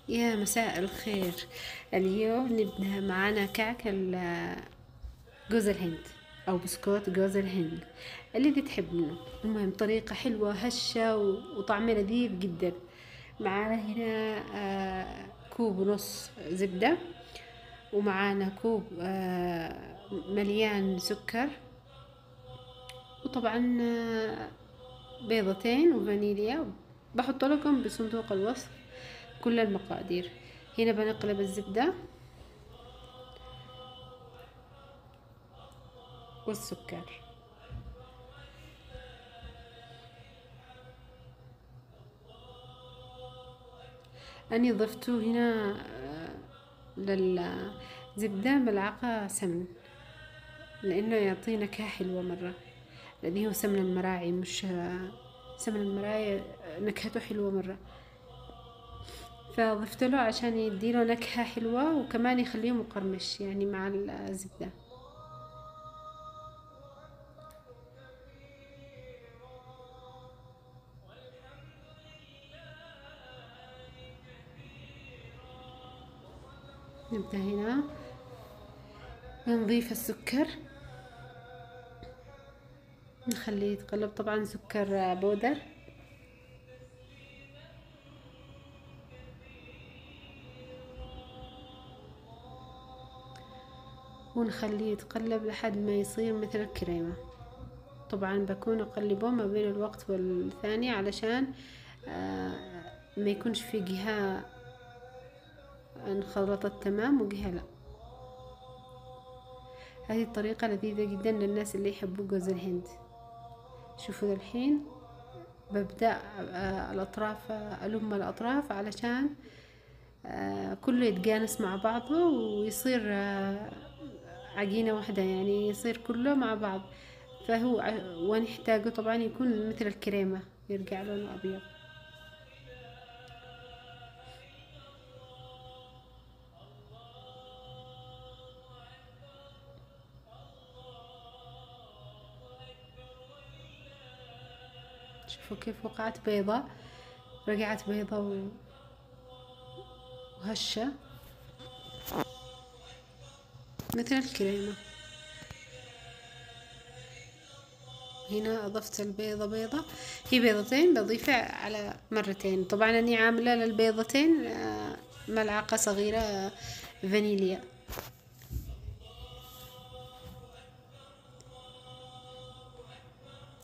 يا مساء الخير. اليوم نبدأ معانا كعك جوز الهند أو بسكوت جوز الهند اللي تحبونه. المهم طريقة حلوة هشة وطعمه لذيذ جدا. معانا هنا كوب ونص زبدة، ومعانا كوب مليان سكر، وطبعا بيضتين وفانيليا. بحط لكم بصندوق الوصف كل المقادير. هنا بنقلب الزبدة والسكر. أني ضفت هنا للزبدة ملعقة سمن، لأنه يعطي نكهة حلوة مرة، لأنه هو سمن المراعي، مش سمن المراعي نكهته حلوة مرة، فضفت له عشان يديله نكهة حلوة وكمان يخليه مقرمش يعني مع الزبدة. نبدأ هنا نضيف السكر، نخليه يتقلب. طبعا سكر بودر، ونخليه يتقلب لحد ما يصير مثل الكريمة. طبعا بكون اقلبه ما بين الوقت والثاني علشان ما يكونش في جهة انخلطت تمام وجهة لا. هذه الطريقة لذيذة جدا للناس اللي يحبوا جوز الهند. شوفوا الحين ببدأ الأطراف، ألم الأطراف علشان كله يتجانس مع بعضه ويصير عجينة واحدة، يعني يصير كله مع بعض. فهو ونحتاجه طبعا يكون مثل الكريمة، يرجع لونه أبيض. شوفوا كيف وقعت بيضة، رجعت بيضة وهشة مثل الكريمة. هنا أضفت البيضة بيضة، هي بيضتين بضيفها على مرتين. طبعا أني عاملة للبيضتين ملعقة صغيرة فانيليا.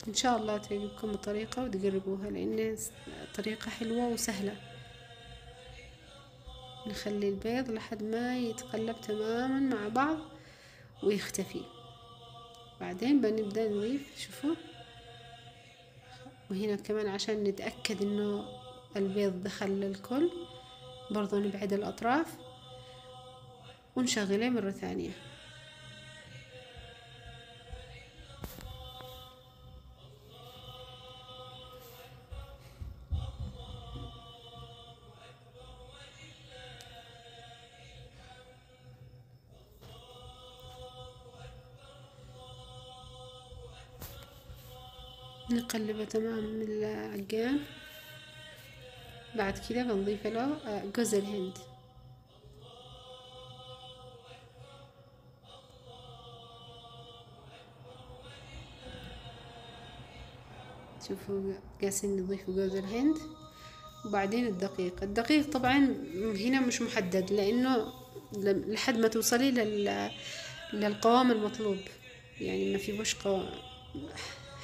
إن شاء الله تعجبكم الطريقة وتجربوها، لأن طريقة حلوة وسهلة. نخلي البيض لحد ما يتقلب تماما مع بعض ويختفي، بعدين بنبدأ نضيف. شوفوا، وهنا كمان عشان نتأكد انه البيض دخل للكل برضو نبعد الأطراف ونشغله مرة ثانية. نقلبه تمام من العجان. بعد كده بنضيف له جوز الهند. شوفوا قاسين نضيف جوز الهند، وبعدين الدقيق طبعا هنا مش محدد، لانه لحد ما توصلي للقوام المطلوب، يعني ما في وش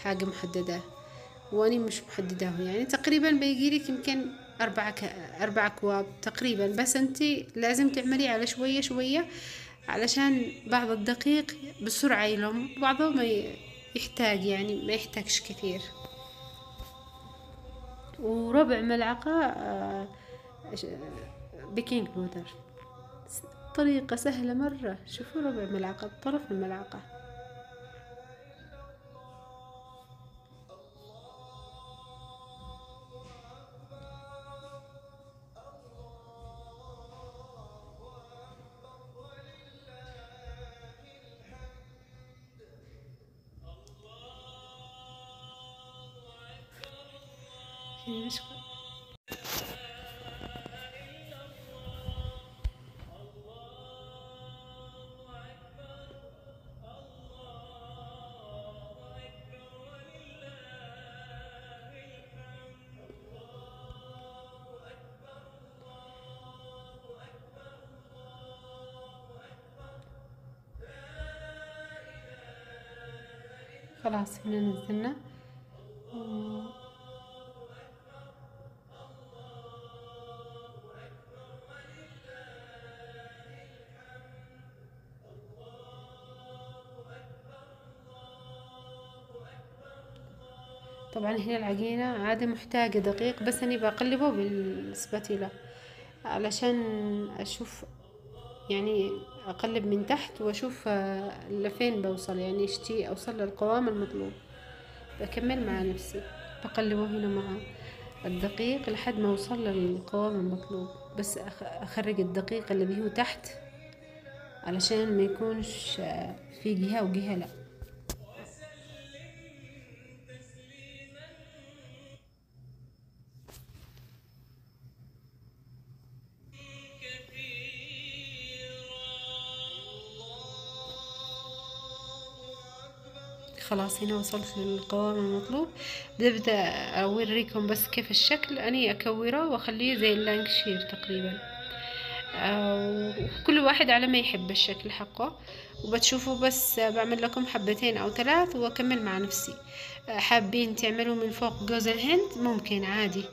حاجة محددة، واني مش محدداه. يعني تقريبا بيجيلك يمكن أربع أكواب تقريبا، بس انتي لازم تعملي على شوية شوية علشان بعض الدقيق بسرعة يلم، بعضه ما يحتاج، يعني ما يحتاجش كثير. وربع ملعقة بيكنج بودر. طريقة سهلة مرة. شوفوا ربع ملعقة، طرف الملعقة. خلاص هنا نزلنا. طبعا هنا العجينة عادة محتاجة دقيق، بس أنا بقلبه بالسباتيلا علشان أشوف، يعني أقلب من تحت وأشوف لفين بوصل، يعني اشتي أوصل للقوام المطلوب. بكمل مع نفسي، بقلبه هنا مع الدقيق لحد ما أوصل للقوام المطلوب. بس أخرج الدقيق اللي هو تحت علشان ما يكونش في جهة وجهة لا. خلاص هنا وصلت للقوام المطلوب. ببدأ أوريكم بس كيف الشكل. أني أكوره وأخليه زي اللانكشير تقريبا، وكل واحد على ما يحب الشكل حقه. وبتشوفوا بس بعمل لكم حبتين أو 3 وأكمل مع نفسي. حابين تعملوا من فوق جوز الهند ممكن عادي.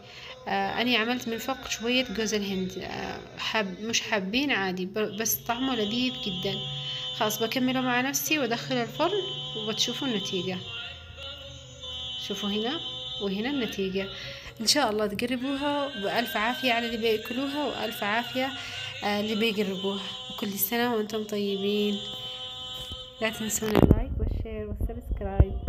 أني عملت من فوق شوية جوز الهند. مش حابين عادي، بس طعمه لذيذ جدا. خلاص بكمله مع نفسي وادخله الفرن وبتشوفوا النتيجة. شوفوا هنا وهنا النتيجة. ان شاء الله تقربوها، بألف عافية على اللي بياكلوها وألف عافية اللي بيقربوها، وكل سنة وانتم طيبين. لا تنسون اللايك والشير والسبسكرايب.